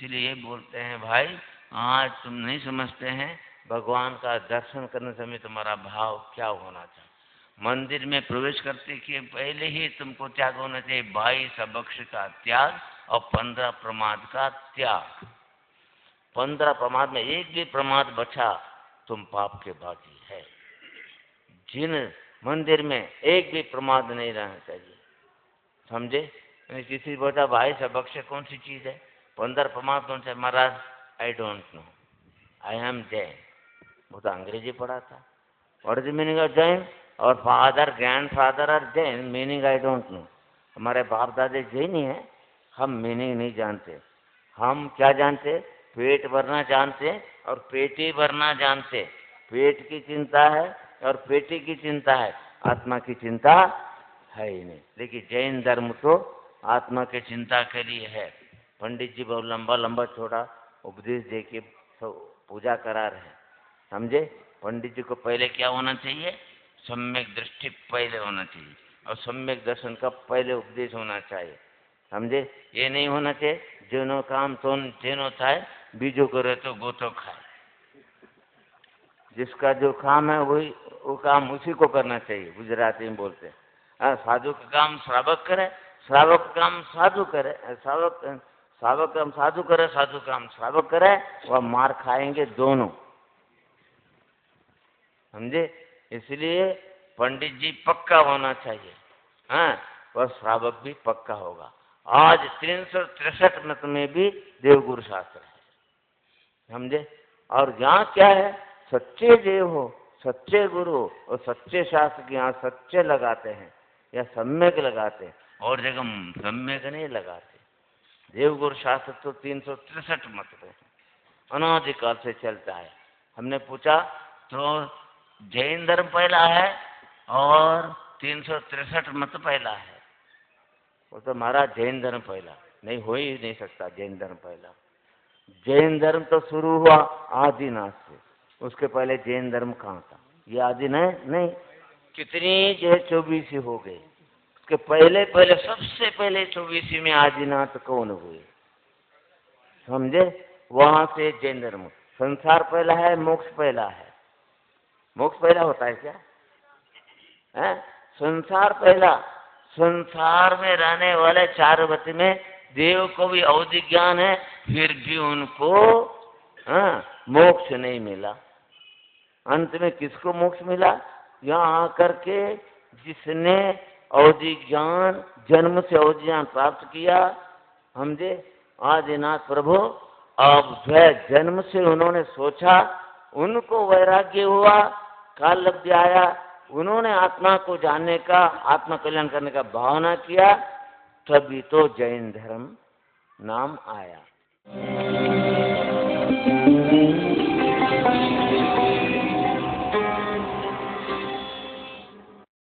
इसीलिए बोलते हैं भाई, आज तुम नहीं समझते हैं भगवान का दर्शन करने समय तुम्हारा भाव क्या होना चाहिए। मंदिर में प्रवेश करते के पहले ही तुमको त्याग होना चाहिए 22 अभक्ष का त्याग और 15 प्रमाद का त्याग। 15 प्रमाद में एक भी प्रमाद बचा तुम पाप के भागी है। जिन मंदिर में एक भी प्रमाद नहीं रहना चाहिए, समझे। किसी बोला भाई सबक्ष कौन सी चीज है, 15 प्रमाद कौन सा। महाराज I don't know, I am Jain. वो तो अंग्रेजी पढ़ा था। What is the meaning of Jain और father grand father are Jain, meaning I don't know. हमारे बाप दादे जैन ही हैं, हम मीनिंग नहीं जानते। हम क्या जानते, पेट भरना जानते और पेटी भरना जानते। पेट की चिंता है और पेटी की चिंता है, आत्मा की चिंता है ही नहीं। लेकिन जैन धर्म तो आत्मा की चिंता के लिए है। पंडित जी बहुत लंबा लंबा छोड़ा उपदेश दे के पूजा करा रहे हैं, समझे। पंडित जी को पहले क्या होना चाहिए, सम्यक दृष्टि पहले होना चाहिए और सम्यक दर्शन का पहले उपदेश होना चाहिए, समझे। ये नहीं होना चाहिए जेनो काम तो जेनो थाय, बीजो करे तो गोतो खाए। जिसका जो काम है वही वो काम उसी को करना चाहिए, गुजराती में बोलते हैं। साधु का काम श्रावक करे, श्रावक का काम साधु करे, श्रावक काम साधु करे, साधु काम श्रावक करे, वह मार खाएंगे दोनों, समझे। इसलिए पंडित जी पक्का होना चाहिए, हाँ, वह श्रावक भी पक्का होगा। आज 363 मत में भी देवगुरु शास्त्र है, समझे। और यहाँ क्या है, सच्चे देव हो, सच्चे गुरु हो और सच्चे शास्त्र के यहाँ सच्चे लगाते हैं या सम्यक लगाते हैं, और जगह सम्यक नहीं लगाते। देवगुरु शास्त्र तो 363 मत पे अनादिकाल से चलता है। हमने पूछा तो जैन धर्म पहला है और 363 मत पहला है। वो तो महाराज जैन धर्म पहला नहीं, हो ही नहीं सकता जैन धर्म पहला। जैन धर्म तो शुरू हुआ आदिनाथ से, उसके पहले जैन धर्म कहाँ था, ये आदिनाथ नहीं। कितनी जो 24 हो गए, उसके पहले पहले सबसे पहले 24 में आदिनाथ कौन हुए, समझे। वहां से जैन धर्म। संसार पहला है, मोक्ष पहला है। मोक्ष पहला होता है क्या है, संसार पहला। संसार में रहने वाले 4 वत में देव को भी अवधि ज्ञान है, फिर भी उनको मोक्ष नहीं मिला। अंत में किसको मोक्ष मिला, यहाँ आकर के जिसने अवधि ज्ञान, जन्म से अवधि ज्ञान प्राप्त किया, समझे। आदिनाथ प्रभु अब जो जन्म से उन्होंने सोचा, उनको वैराग्य हुआ, काल लब्धि आया, उन्होंने आत्मा को जानने का, आत्मा कल्याण करने का भावना किया, तभी तो जैन धर्म नाम आया।